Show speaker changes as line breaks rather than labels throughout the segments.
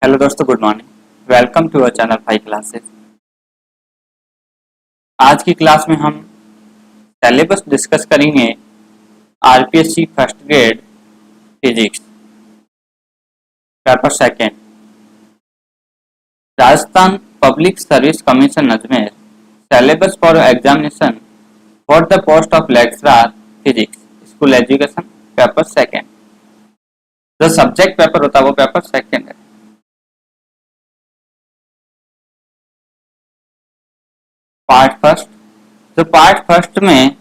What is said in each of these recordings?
Hello दोस्तों, good morning. Welcome to our channel 5 classes. आज की क्लास में हम सिलेबस डिस्कस करेंगे RPSC first grade physics paper second, Rajasthan public service commission Ajmer. Syllabus for examination for the post of lecturer physics school education paper second. जो subject paper होता है वो paper second है। पार्ट फर्स्ट, तो part first में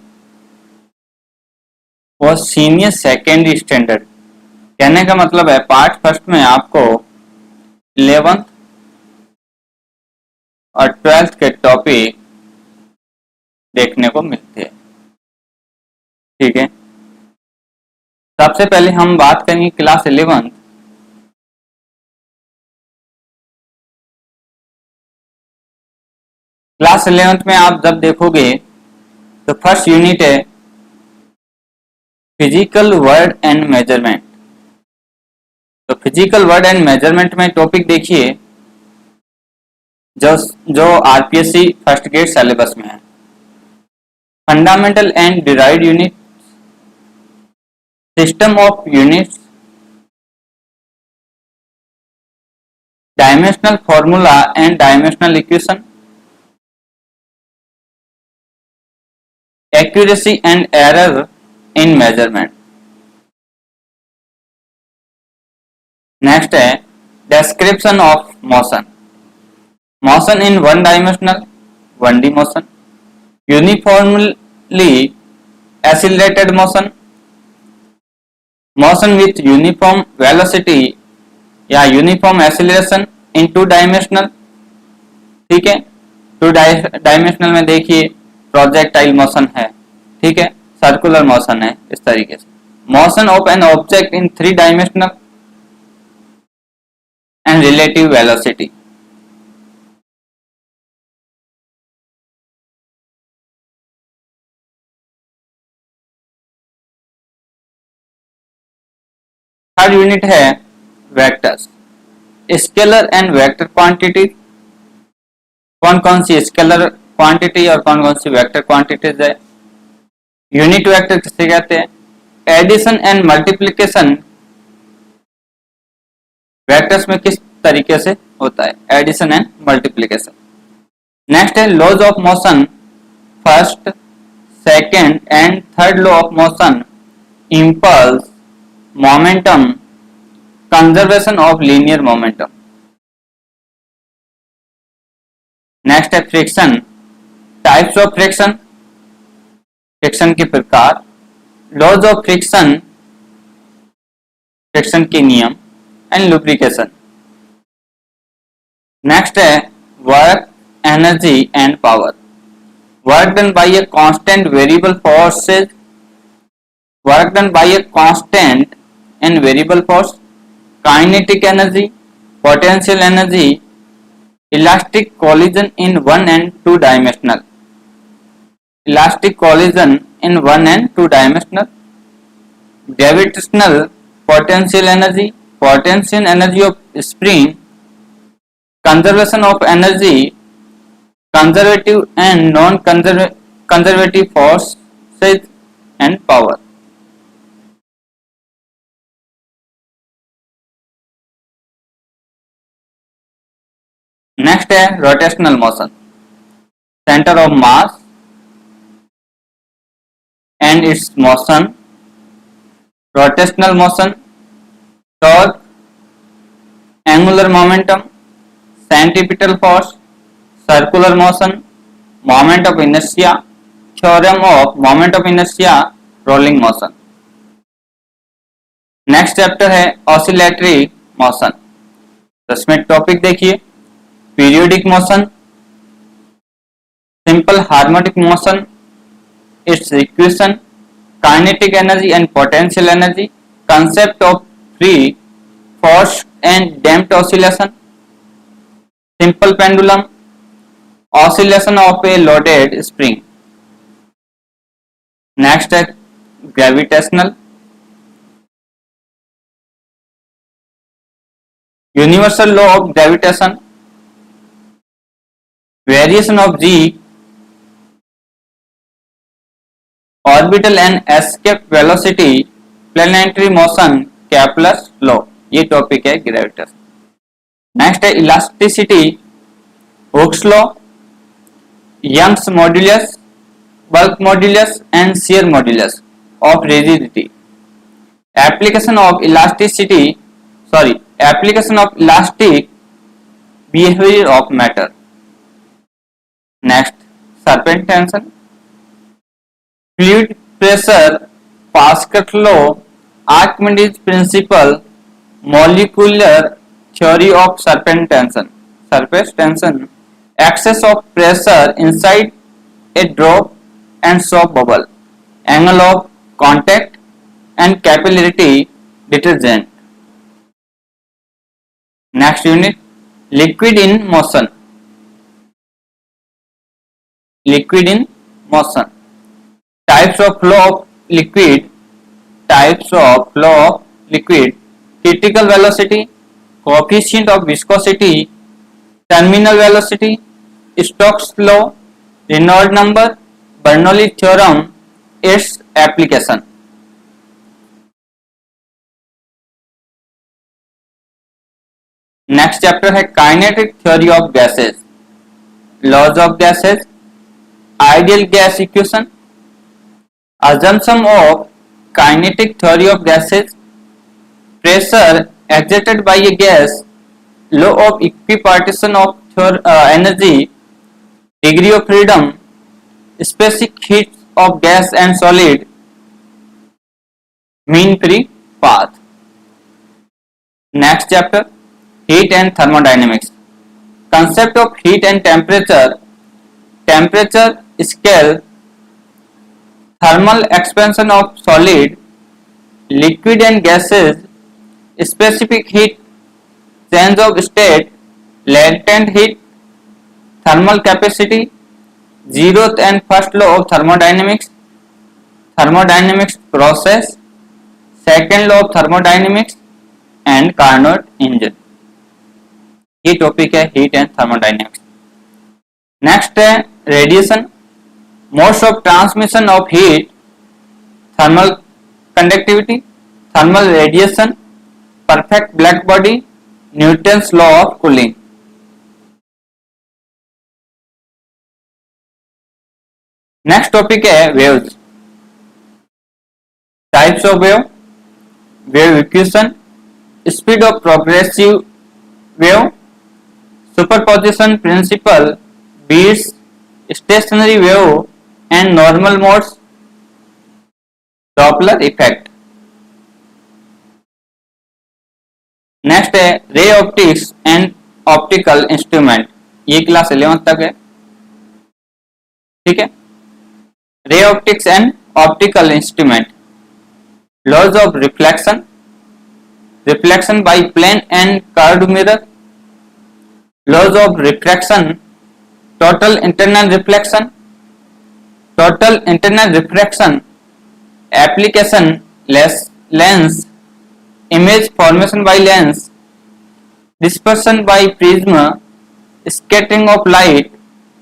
वो senior secondary standard, कहने का मतलब है पार्ट फर्स्ट में आपको 11th और 12th के टॉपिक देखने को मिलते हैं। ठीक है, सबसे पहले हम बात करेंगे क्लास 11th। क्लास 11th में आप जब देखोगे तो फर्स्ट यूनिट है फिजिकल वर्ड एंड मेजरमेंट। तो फिजिकल वर्ड एंड मेजरमेंट में टॉपिक देखिए जो जो आरपीएससी फर्स्ट ग्रेड सिलेबस में है। Fundamental and derived unit, system of units, dimensional formula and dimensional equation, accuracy and error in measurement. Next है description of motion, motion in one dimensional 1D motion, uniformly accelerated motion, motion with uniform velocity या uniform acceleration इन two dimensional. ठीक है, two dimensional में देखिए projectile motion है, ठीक है, circular motion है, इस तरीके से motion of an object in 3 dimensional and relative velocity. Third unit है vectors, scalar and vector quantity. कौन कौन सी स्केलर क्वांटिटी और कौन कौन सी वेक्टर क्वांटिटीज है। यूनिट वेक्टर किसे कहते हैं। एडिशन एंड मल्टीप्लिकेशन वेक्टर्स में किस तरीके से होता है, एडिशन एंड मल्टीप्लिकेशन। नेक्स्ट है laws of motion, first, second and third law of motion, impulse, momentum, conservation of linear momentum. Next है friction, types of friction, friction के प्रकार, लॉज ऑफ फ्रिक्शन, फ्रिक्शन के नियम एंड लुब्रिकेशन। नेक्स्ट है work, energy and power, work done by a constant variable forces, work done by a constant and variable force, kinetic energy, potential energy, elastic collision in 1 and 2 dimensional, elastic collision in 1 and 2 dimensional, gravitational potential energy, potential energy of spring, conservation of energy, conservative and non-conservative forces and power. Next है rotational motion, centre of mass and its motion, rotational motion, torque, angular momentum, centripetal force, circular motion, moment of inertia, theorem of moment of inertia, rolling motion. Next chapter है oscillatory motion, तो इसमें topic देखिए periodic motion, simple harmonic motion, its equation, kinetic energy and potential energy, concept of free, forced and damped oscillation, simple pendulum, oscillation of a loaded spring. Next है gravitational, universal law of gravitation, variation of G, orbital and escape velocity, planetary motion, Kepler's law. ये topic है gravitation. Next है elasticity, Hooke's law, Young's modulus, bulk modulus and shear modulus of rigidity, application of elastic behavior of matter. Next, serpent tension, fluid pressure, Pascal's law, Archimedes principle, molecular theory of serpent tension, surface tension, excess of pressure inside a drop and soap bubble, angle of contact and capillarity detergent. Next unit, liquid in motion. Liquid in motion. Types of flow of liquid. Types of flow of liquid. Critical velocity, coefficient of viscosity, terminal velocity, Stokes law, Reynolds number, Bernoulli theorem, its application. Next chapter है kinetic theory of gases, laws of gases, ideal gas equation, assumption of kinetic theory of gases, pressure exerted by a gas, law of equipartition of energy, degree of freedom, specific heat of gas and solid, mean free path. Next chapter, heat and thermodynamics, concept of heat and temperature, temperature scale, thermal expansion of solid, liquid and gases, specific heat, change of state, latent heat, thermal capacity, zeroth and first law of thermodynamics, thermodynamics process, second law of thermodynamics and Carnot engine. ये topic है heat and thermodynamics. Next है radiation, modes of transmission of heat, thermal conductivity, thermal radiation, perfect black body, Newton's law of cooling. Next topic है waves, types of wave, wave equation, speed of progressive wave, superposition principle, beats, stationary wave and normal modes, Doppler effect. Next है ray optics and optical instrument, ये class 11th तक है, ठीक है। Ray optics and optical instrument, laws of reflection, reflection by plane and curved mirror, laws of refraction, total internal reflection, application, lens, image formation by lens, dispersion by prism, scattering of light,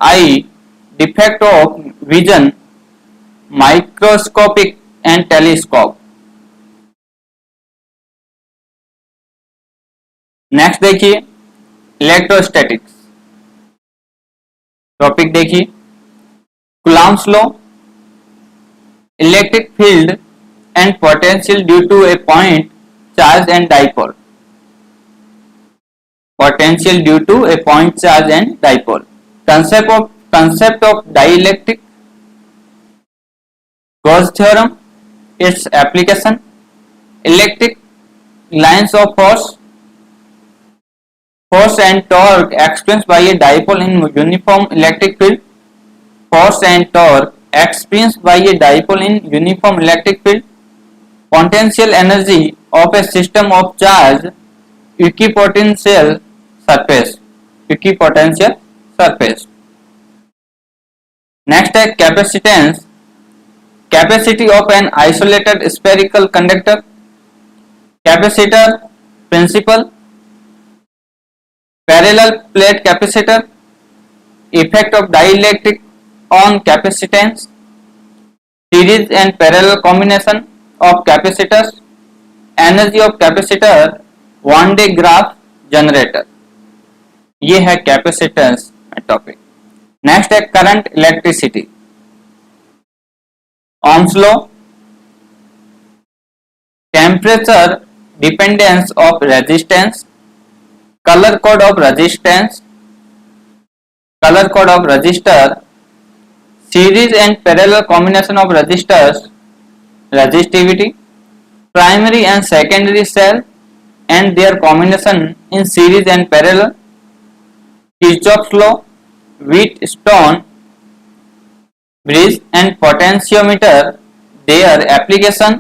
eye, defect of vision, microscopic and telescope. Next देखिए electrostatics, topic देखिए Coulomb's law, electric field and potential due to a point charge and dipole, potential due to a point charge and dipole, concept of dielectric, Gauss theorem, its application, electric lines of force and torque experienced by a dipole in uniform electric field, force and torque experienced by a dipole in uniform electric field, potential energy of a system of charge, equipotential surface, next है capacitance, capacity of an isolated spherical conductor, capacitor principle, parallel plate capacitor, effect of dielectric on capacitance, series and parallel combination of capacitors, energy of capacitor, Van de Graaff generator. ये है capacitance topic. Next है current electricity, Ohm's law, temperature dependence of resistance, colour code of resistance, colour code of resistor, series and parallel combination of resistors, resistivity, primary and secondary cell and their combination in series and parallel, Kirchhoff's law, Wheatstone bridge and potentiometer, their application,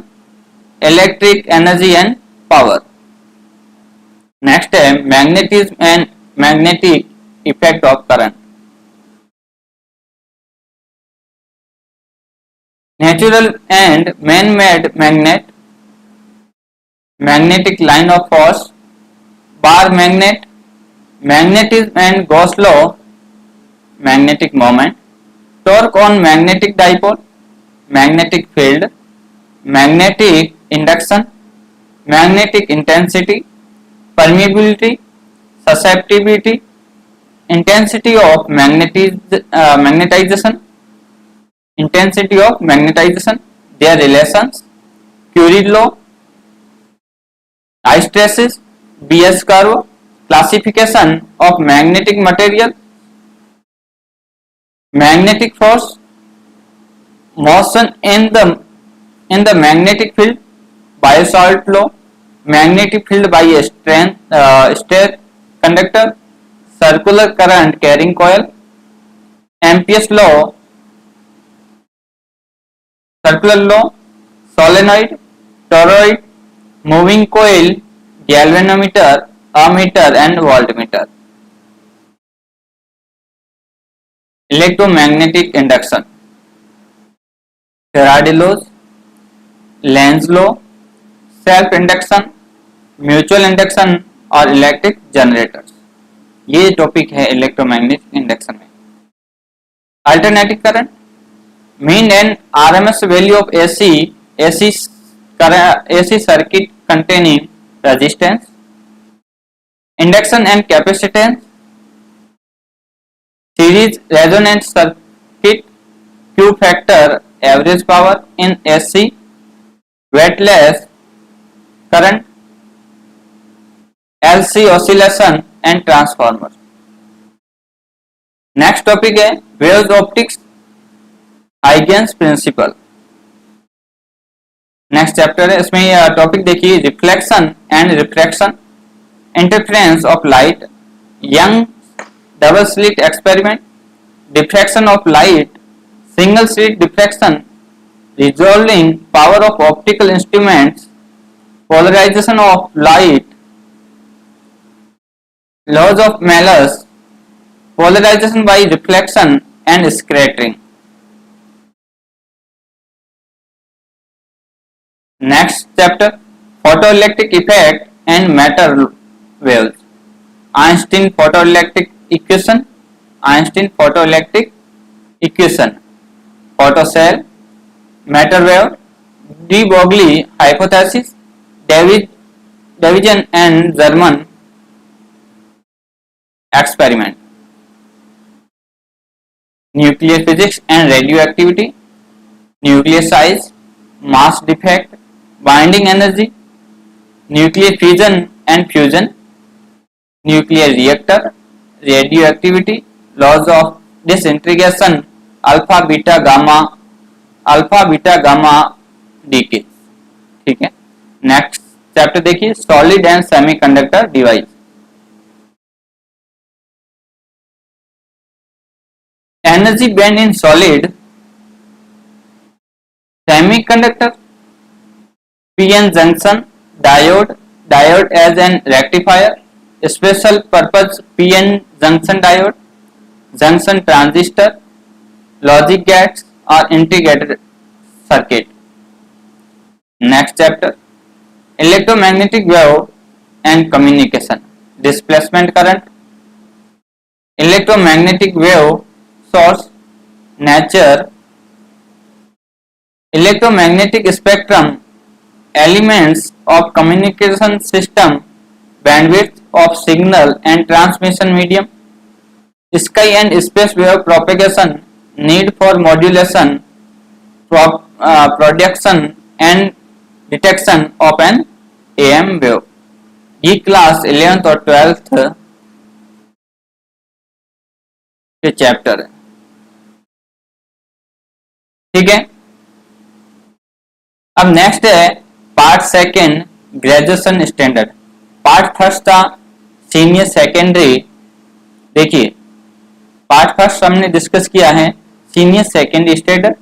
electric energy and power. Next है magnetism and magnetic effect of current. Natural and man-made magnet, magnetic line of force, bar magnet, magnetism and Gauss law, magnetic moment, torque on magnetic dipole, magnetic field, magnetic induction, magnetic intensity, permeability, susceptibility, intensity of magnetization, intensity of magnetization, their relations, Curie law, hysteresis, B.S. curve, classification of magnetic material, magnetic force, motion in the magnetic field, Biot-Savart law, magnetic field by a state conductor, circular current carrying coil, Ampere's law, circular law, solenoid, toroid, moving coil, galvanometer, ammeter and voltmeter. Electromagnetic induction, Faraday laws, Lenz law, self induction, mutual induction और electric generators. ये topic है electromagnetic induction में। Alternating current, mean and RMS value of AC circuit containing resistance, induction and capacitance, series resonance circuit, Q factor, average power in AC, weightless current, LC oscillation and transformer. Next topic है waves optics, Huygens principle. Next chapter है, इसमें topic देखिए reflection and refraction, interference of light, Young double slit experiment, diffraction of light, single slit diffraction, resolving power of optical instruments, polarization of light, laws of Malus, polarization by reflection and scattering. Next chapter, photoelectric effect and matter waves, Einstein photoelectric equation, Einstein photoelectric equation, photocell, matter wave, de Broglie hypothesis, Davidson and German experiment, nuclear physics and radioactivity, nuclear size, mass defect, binding energy, nuclear fission and fusion, nuclear reactor, radioactivity, laws of disintegration, alpha beta gamma decay। ठीक है, next chapter देखिए solid and semiconductor device. Energy band in solid semiconductor, PN junction, diode as an rectifier, special purpose PN junction diode, junction transistor, logic gates or integrated circuit। Next chapter, electromagnetic wave and communication, displacement current, electromagnetic wave source, nature, electromagnetic spectrum, elements of communication system, bandwidth of signal and transmission medium, sky and space wave propagation, need for modulation, production and detection of an AM wave. ये class 11th और 12th के chapter है, ठीक है। अब next है part second graduation standard. Part first था senior secondary. देखिए पार्ट फर्स्ट हमने डिस्कस किया है सीनियर सेकेंडरी स्टैंडर्ड।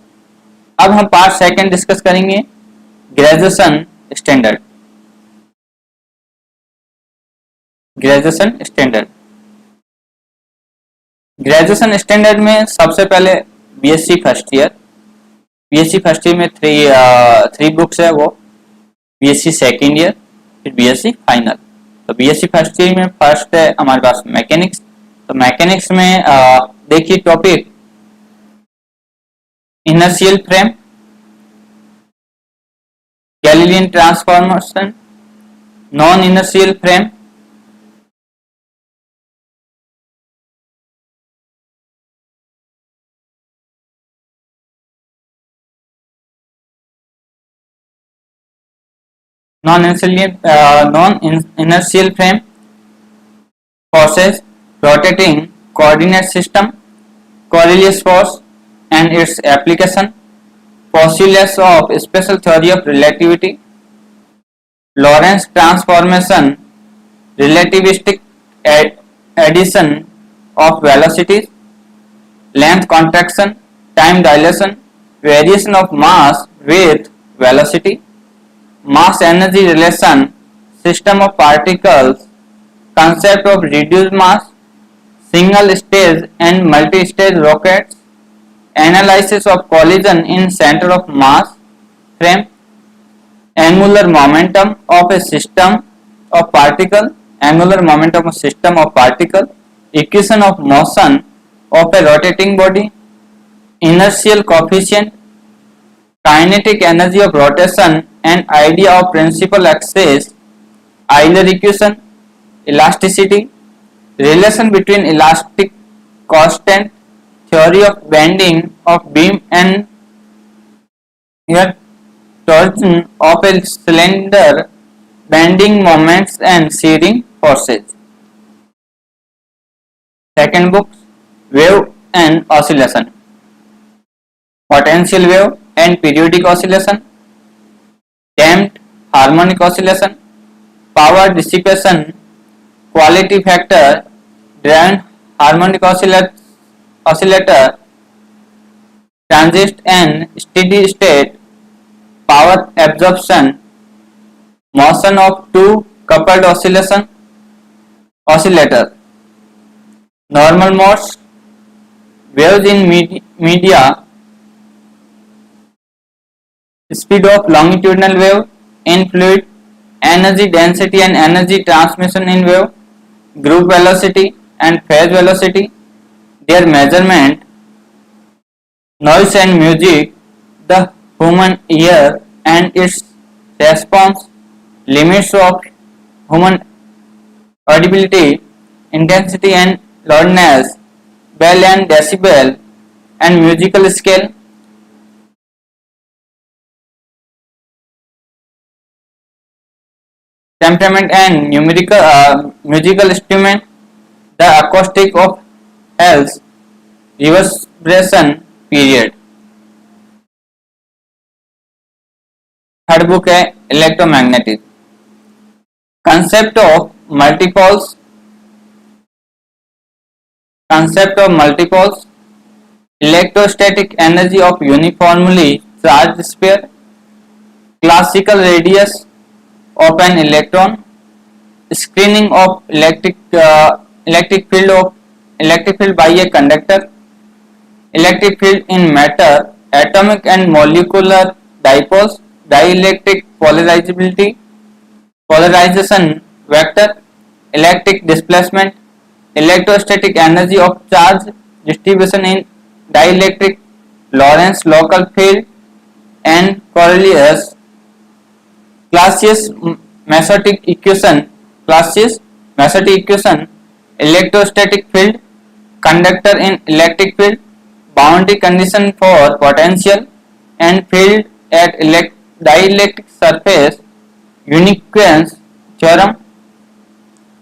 अब हम पार्ट सेकेंड डिस्कस करेंगे graduation standard. Graduation standard, graduation standard में सबसे पहले BSc first year. BSc first year में थ्री बुक्स है, वो बीएससी सेकेंड ईयर, फिर बीएससी फाइनल। तो बीएससी फर्स्ट ईयर में फर्स्ट है हमारे पास मैकेनिक्स। तो मैकेनिक्स में देखिए topic inertial frame, Galilean transformation, non inertial frame, non inertial frame, forces, rotating coordinate system, Coriolis force and its application, postulates of special theory of relativity, Lorentz transformation, relativistic addition of velocities, length contraction, time dilation, variation of mass with velocity, mass energy relation, system of particles, concept of reduced mass, single stage and multi stage rockets, analysis of collision in center of mass frame, angular momentum of a system of particle, angular momentum of system of particle, equation of motion of a rotating body, inertial coefficient, kinetic energy of rotation and idea of principal axis, Euler equation, elasticity, relation between elastic constant, theory of bending of beam and torsion of a cylinder, bending moments and shearing forces. Second book, wave and oscillation, potential wave and periodic oscillation, damped harmonic oscillation, power dissipation, quality factor, driven harmonic oscillator, transient and steady state, power absorption, motion of two coupled oscillator, normal modes, waves in media, speed of longitudinal wave in fluid, energy density and energy transmission in wave, group velocity and phase velocity, their measurement, noise and music, the human ear and its response, limits of human audibility, intensity and loudness, bell and decibel, and musical scale. Temperament and musical instrument, the acoustic of Hell's reverberation period. Third book है electromagnetic, concept of multipoles, electrostatic energy of uniformly charged sphere, classical radius of an electron, screening of electric field by a conductor, electric field in matter, atomic and molecular dipoles, dielectric polarization vector, electric displacement, electrostatic energy of charge distribution in dielectric, Lorentz local field, and Coriolis Clausius-Massetti equation, electrostatic field, conductor in electric field, boundary condition for potential and field at dielectric surface, uniqueness theorem,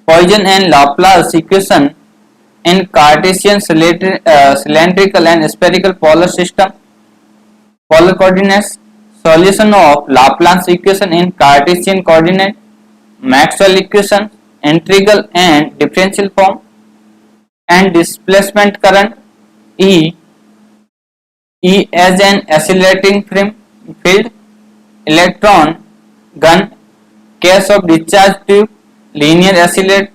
Poisson and Laplace equation in Cartesian cylindrical and spherical polar system, polar coordinates, solution of Laplace equation in Cartesian coordinate, Maxwell equation, integral and differential form, and displacement current E as an accelerating field, electron gun, case of discharge tube, linear accelerator,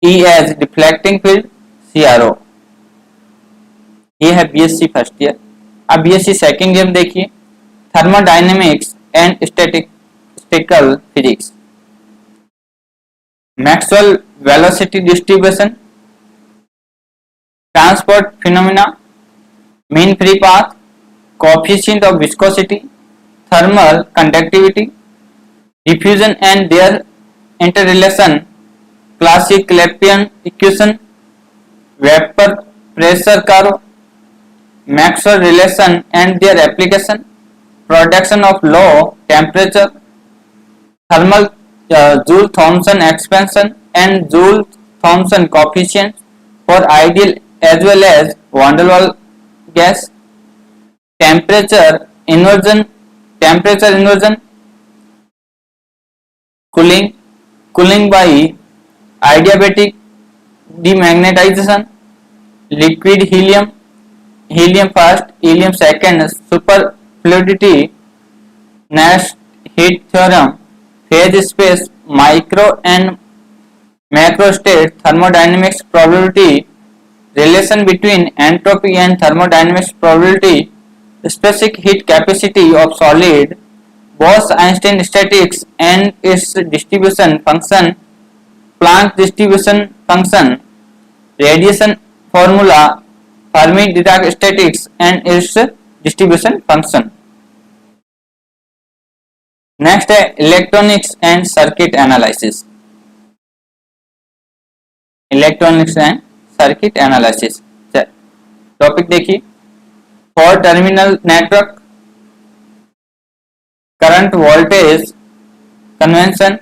E as deflecting field, CRO। ये है BSc first year. अब BSc second year में देखिए, thermodynamics and statistical physics, Maxwell velocity distribution, transport phenomena, mean free path, coefficient of viscosity, thermal conductivity, diffusion and their interrelation, Clausius Clapeyron equation, vapour pressure curve, Maxwell relation and their application, production of low temperature, thermal Joule-Thomson expansion and Joule-Thomson coefficient for ideal as well as van der Waals gas, temperature inversion, cooling by adiabatic demagnetization, liquid helium first, helium second, superfluidity, Nash heat theorem, phase space, micro and macro state, thermodynamics probability, relation between entropy and thermodynamics probability, specific heat capacity of solid, Bose-Einstein statistics and its distribution function, Planck distribution function, radiation formula, Fermi-Dirac statistics and its distribution function। Next है electronics and circuit analysis. Electronics and circuit analysis topic देखिए, four terminal network, current voltage convention,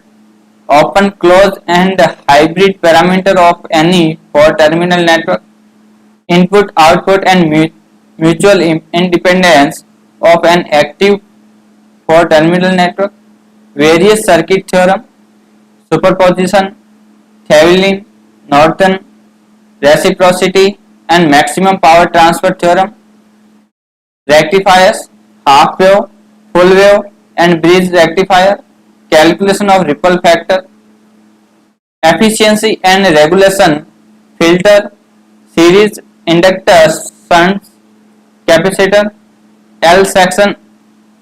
open close and hybrid parameter of any four terminal network, input output and mutual independence of an active for terminal network, various circuit theorem, superposition, Thevenin, Norton, reciprocity and maximum power transfer theorem, rectifiers, half wave, full wave and bridge rectifier, calculation of ripple factor, efficiency and regulation, filter, series inductor, shunt capacitor, L section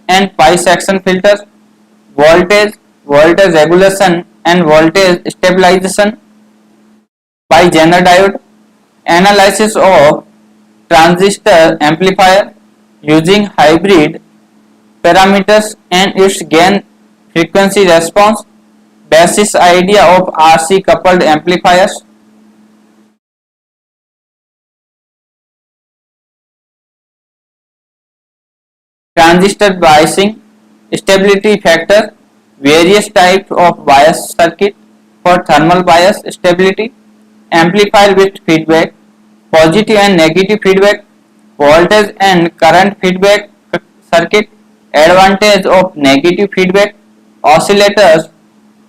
and pi section filters, voltage regulation and voltage stabilization by Zener diode, analysis of transistor amplifier using hybrid parameters and its gain frequency response, basis idea of RC coupled amplifiers, transistor biasing, stability factor, various types of bias circuit for thermal bias stability, amplifier with feedback, positive and negative feedback, voltage and current feedback circuit, advantage of negative feedback, oscillators,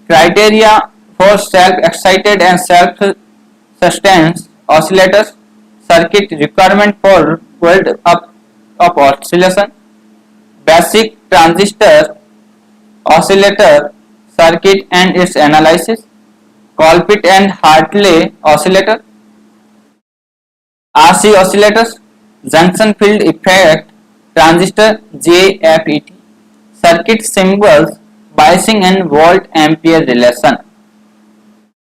criteria for self-excited and self-sustained oscillators, circuit requirement for build-up of oscillation, basic transistor oscillator circuit and its analysis, Colpit and Hartley oscillator, RC oscillators, junction field effect transistor JFET, circuit symbols, biasing and volt ampere relation।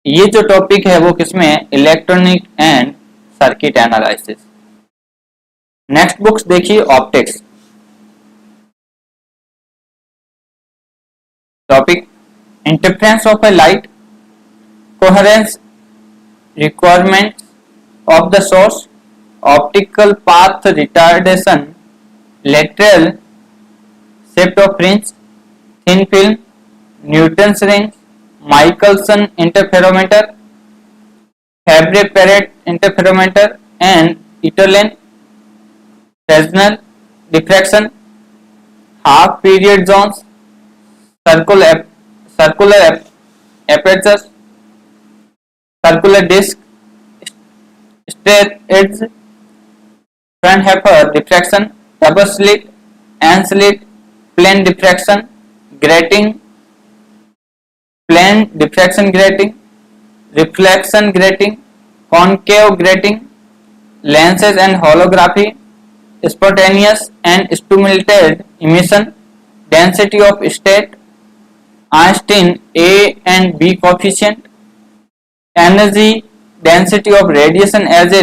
ये जो topic है वो किसमें, electronic and circuit analysis. Next books देखिए, optics. Topic, interference of a light, coherence requirements of the source, optical path retardation, lateral shift of fringe, thin film, Newton's rings, Michelson interferometer, Fabry-Perot interferometer, and Easterlin Fresnel diffraction, half period zones, circular apertures, circular disc, straight edge, Fraunhofer diffraction, double slit, N slit, plane diffraction grating, plane diffraction grating, reflection grating, concave grating, lenses and holography, spontaneous and stimulated emission, density of state, Einstein A and B coefficient, energy density of radiation as a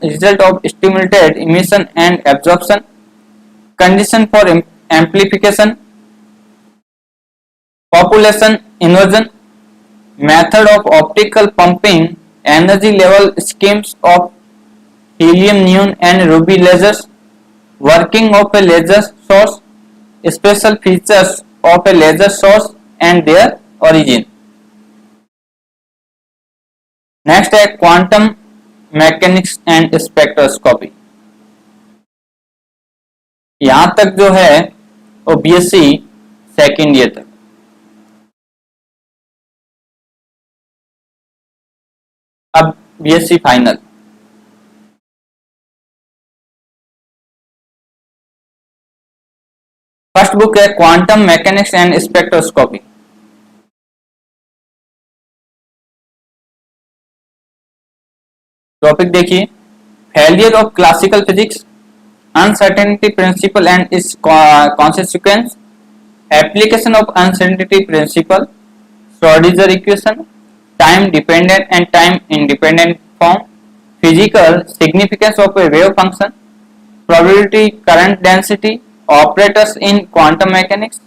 result of stimulated emission and absorption, condition for amplification, population inversion, method of optical pumping, energy level schemes of helium, neon and ruby lasers, working of a laser source, special features of a laser source and their origin. Next है quantum mechanics and spectroscopy. यहां तक जो है वो BSc second year तक। अब BSc final. First book है quantum mechanics and spectroscopy. Topic देखिए, failure of classical physics, uncertainty principle and its consequence, application of uncertainty principle, Schrodinger equation, time dependent and time independent form, physical significance of a wave function, probability current density, operators in quantum mechanics,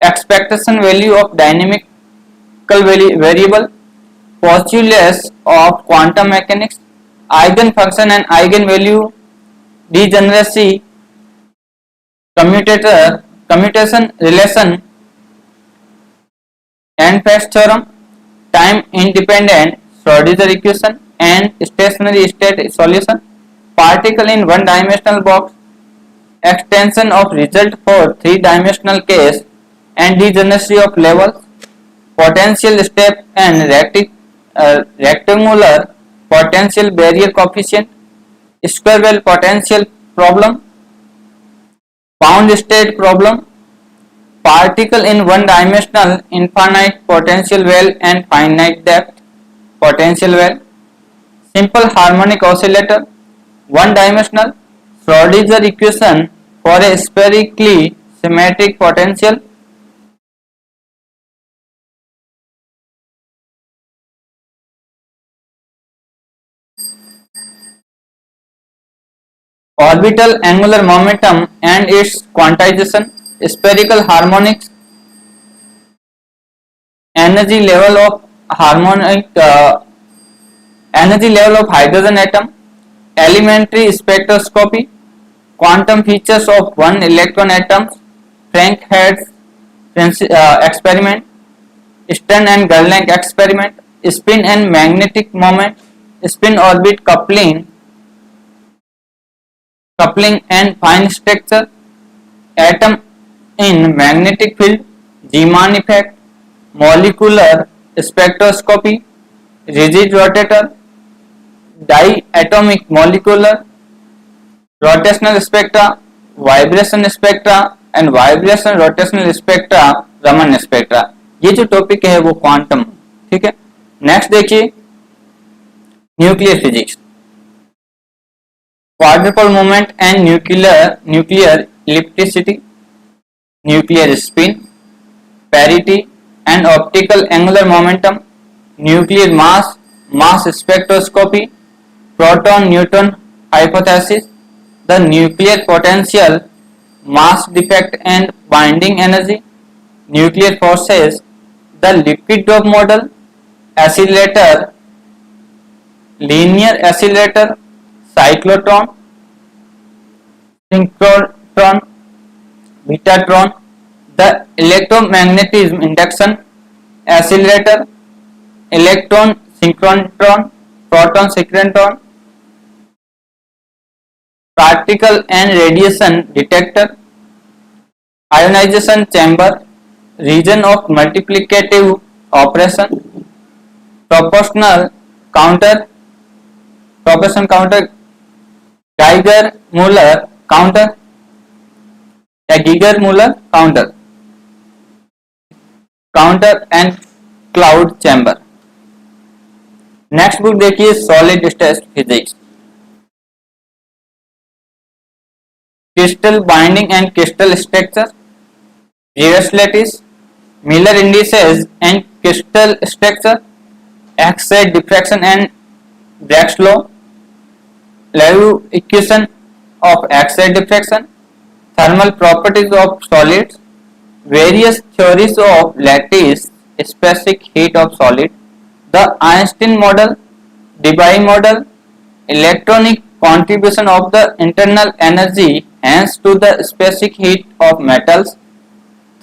expectation value of dynamical variable, postulates of quantum mechanics, eigenfunction and eigenvalue, degeneracy, commutation relation, Ehrenfest theorem, time independent Schrodinger equation and stationary state solution, particle in one dimensional box, extension of result for three dimensional case and degeneracy of levels, potential step and rectangular potential barrier coefficient, square well potential problem, bound state problem, particle in one dimensional infinite potential well and finite depth potential well, simple harmonic oscillator, one dimensional, Schrodinger equation for a spherically symmetric potential, orbital angular momentum and its quantization, spherical harmonics, energy level of hydrogen atom, elementary spectroscopy, quantum features of one electron atoms, Frank Hertz experiment, Stern and Gerlach experiment, spin and magnetic moment, spin orbit coupling and fine structure, atom in magnetic field, Zeeman effect, molecular spectroscopy, rigid rotator, diatomic molecular, rotational spectra, vibration spectra and vibration rotational spectra, Raman spectra। ये जो topic है वो quantum, ठीक है। Next देखिए, nuclear physics, quadrupole moment and nuclear ellipticity, nuclear spin, parity and optical angular momentum, nuclear mass spectroscopy, proton neutron hypothesis, the nuclear potential, mass defect and binding energy, nuclear forces, the liquid dope model, accelerator, linear accelerator, cyclotron, synchrotron, Metatron, the electromagnetism induction accelerator, electron synchrotron, proton synchrotron, particle and radiation detector, ionization chamber, region of multiplicative operation, proportional counter, Geiger-Müller counter, Geiger-Müller counter and cloud chamber. नेक्स्ट book देखिए solid state physics, crystal binding and crystal structure, reverse lattice, Miller indices and crystal structure, X-ray diffraction and Bragg's law, Liouville equation of X-ray diffraction, thermal properties of solids, various theories of lattice specific heat of solid, the Einstein model, Debye model, electronic contribution of the internal energy hence to the specific heat of metals,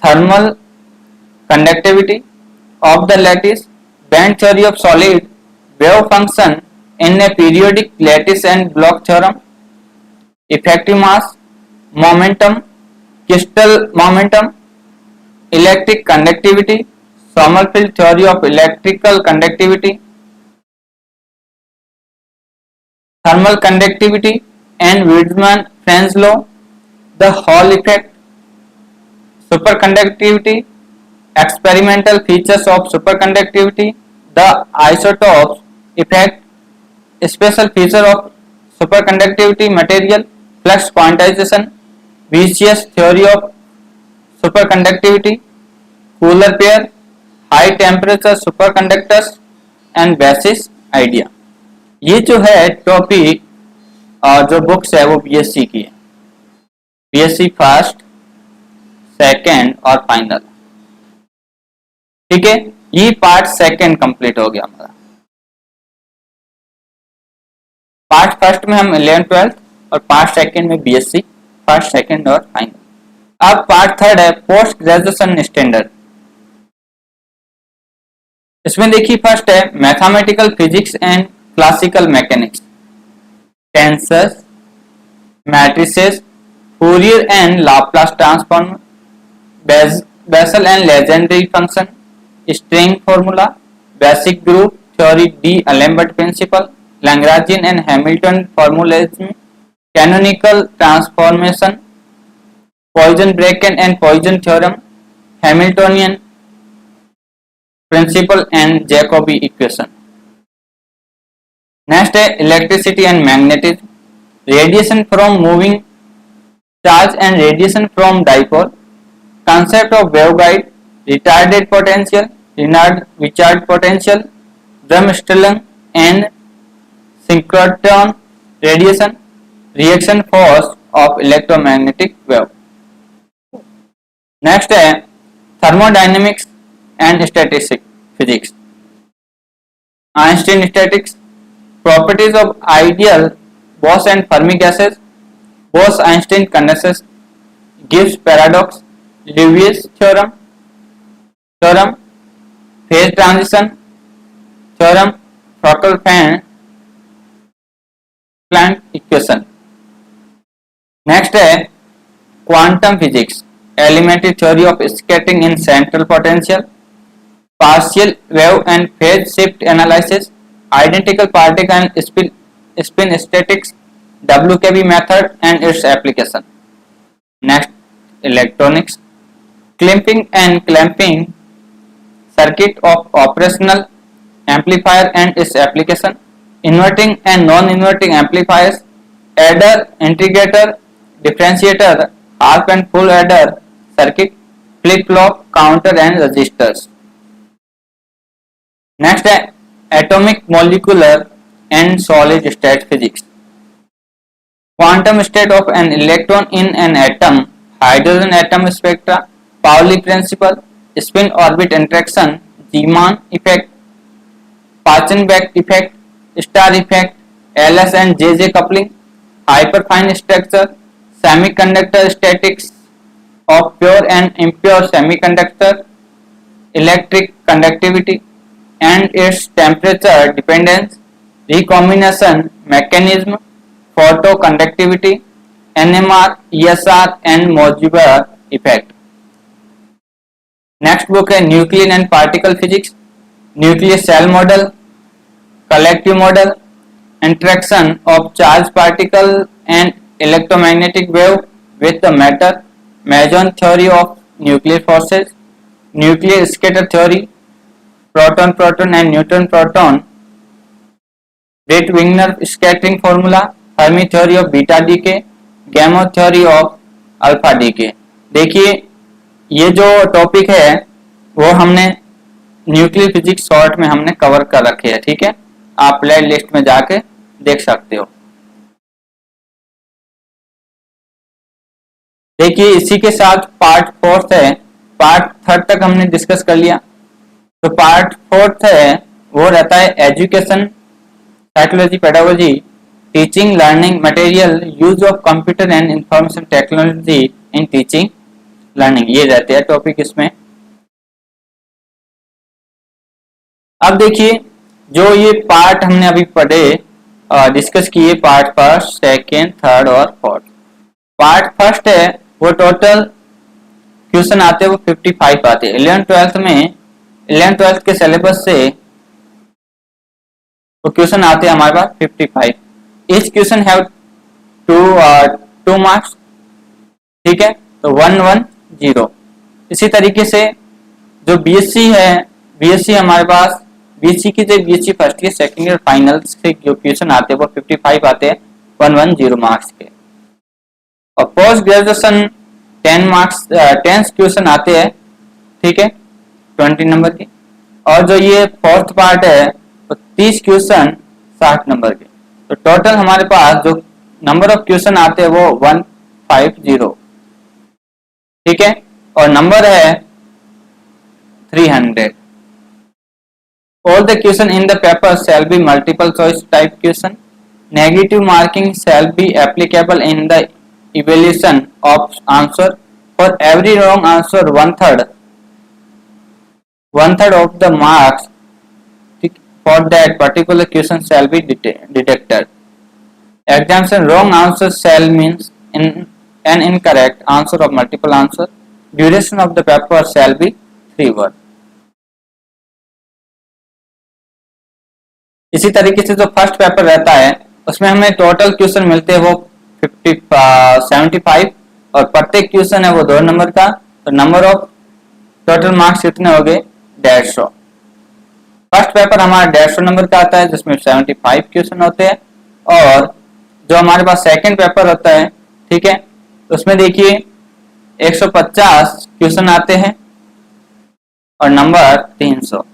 thermal conductivity of the lattice, band theory of solid, wave function in a periodic lattice and Bloch theorem, effective mass, momentum, crystal momentum, electric conductivity, Sommerfeld theory of electrical conductivity, thermal conductivity and Weizmann-Franz law, the Hall effect, superconductivity, experimental features of superconductivity, the isotopes effect, special feature of superconductivity material, flux quantization, Bezier theory of superconductivity, Cooler pair, high temperature superconductors and basis idea. ये जो है topic जो books है वो BSc की है, BSc first, second और final. ठीक है, ये पार्ट सेकंड कंप्लीट हो गया हमारा। पार्ट फर्स्ट में हम 11th 12th और पार्ट सेकंड में बीएससी फर्स्ट, सेकंड और फाइनल। अब पार्ट थर्ड है पोस्ट ग्रेजुएशन स्टैंडर्ड। इसमें देखिए फर्स्ट है mathematical physics and classical mechanics, tensors, matrices, Fourier and Laplace transform, Bessel and Legendre function, string formula, basic group theory, d'Alembert principle, Lagrangian and Hamilton formalism, canonical transformation, Poisson bracket and Poisson theorem, Hamiltonian principle and Jacobi equation. Next है electricity and magnetism, radiation from moving charge and radiation from dipole, concept of waveguide, retarded potential, Richard potential, Bremsstrahlung and synchrotron radiation, reaction force of electromagnetic wave. Next है thermodynamics and statistics physics, Einstein statistics, properties of ideal Bose and Fermi gases, Bose-Einstein condensates, Gibbs paradox, Lewis theorem, phase transition theorem, Fokker-Planck equation. Next है quantum physics, elementary theory of scattering in central potential, partial wave and phase shift analysis, identical particle and spin statistics, WKB method and its application. Next, electronics, clamping and clamping circuit of operational amplifier and its application, inverting and non-inverting amplifiers, adder, integrator, differentiator, half and full adder circuit, flip-flop, counter and resistors. Next है atomic molecular and solid state physics. Quantum state of an electron in an atom, hydrogen atom spectra, Pauli principle, spin orbit interaction, Zeeman effect, Paschen Back effect, Stark effect, LS and J coupling, hyperfine structure, semiconductor statics of pure and impure semiconductor, electric conductivity and its temperature dependence, recombination mechanism, photoconductivity, NMR, ESR and Mobius effect. Next book है nuclear and particle physics, nuclear shell model, collective model, interaction of charged particle and electromagnetic wave with the matter, Mason theory of nuclear forces, nuclear scatter theory, proton-proton and neutron-proton, Breit-Wigner scattering formula, Fermi theory of beta decay, Gamow theory of alpha decay। देखिए ये जो topic है वो हमने nuclear physics short में हमने cover कर रखे हैं, ठीक है, आप प्ले लिस्ट में जाके देख सकते हो। देखिए इसी के साथ पार्ट फोर्थ है, पार्ट थर्ड तक हमने डिस्कस कर लिया, तो पार्ट फोर्थ है वो रहता है education, psychology, pedagogy, teaching, learning material, use of computer and information technology in teaching learning, ये रहते हैं टॉपिक इसमें। अब देखिए जो ये पार्ट हमने अभी पढ़े डिस्कस किए, पार्ट फर्स्ट, सेकेंड, थर्ड और फोर्थ। पार्ट फर्स्ट है वो टोटल क्वेश्चन आते हैं वो 55 आते हैं 11th-12th में। 11th-12th के सिलेबस से वो क्वेश्चन आते हैं हमारे पास 55। इस क्वेश्चन हैव टू मार्क्स, ठीक है, तो 110। इसी तरीके से जो बीएससी है, बीएससी हमारे पास बीएससी की जो BSc first year, second year, final से जो क्वेश्चन आते हैं वो 55 आते हैं 110 मार्क्स के। और पोस्ट ग्रेजुएशन 10 मार्क्स 10 क्वेश्चन आते हैं, ठीक है, 20 नंबर के। और जो ये फोर्थ पार्ट है तो 30 क्वेश्चन 60 नंबर के। तो टोटल हमारे पास जो नंबर ऑफ क्वेश्चन आते हैं वो 150, ठीक है, और नंबर है 300। All the question in the paper shall be multiple choice type question. Negative marking shall be applicable in the evaluation of answer. For every wrong answer, one third of the marks for that particular question shall be deducted. Exemption: wrong answer shall means an incorrect answer of multiple answer. Duration of the paper shall be 3 words. इसी तरीके से जो first paper रहता है उसमें हमें total question मिलते हैं वो 75 और प्रत्येक क्वेश्चन है वो 2 नंबर का, तो नंबर ऑफ टोटल मार्क्स कितने हो गए 150। फर्स्ट पेपर हमारा 150 नंबर का आता है जिसमें 75 क्वेश्चन होते हैं। और जो हमारे पास सेकंड पेपर होता है, ठीक है, उसमें देखिए 150 क्वेश्चन आते हैं और नंबर 300।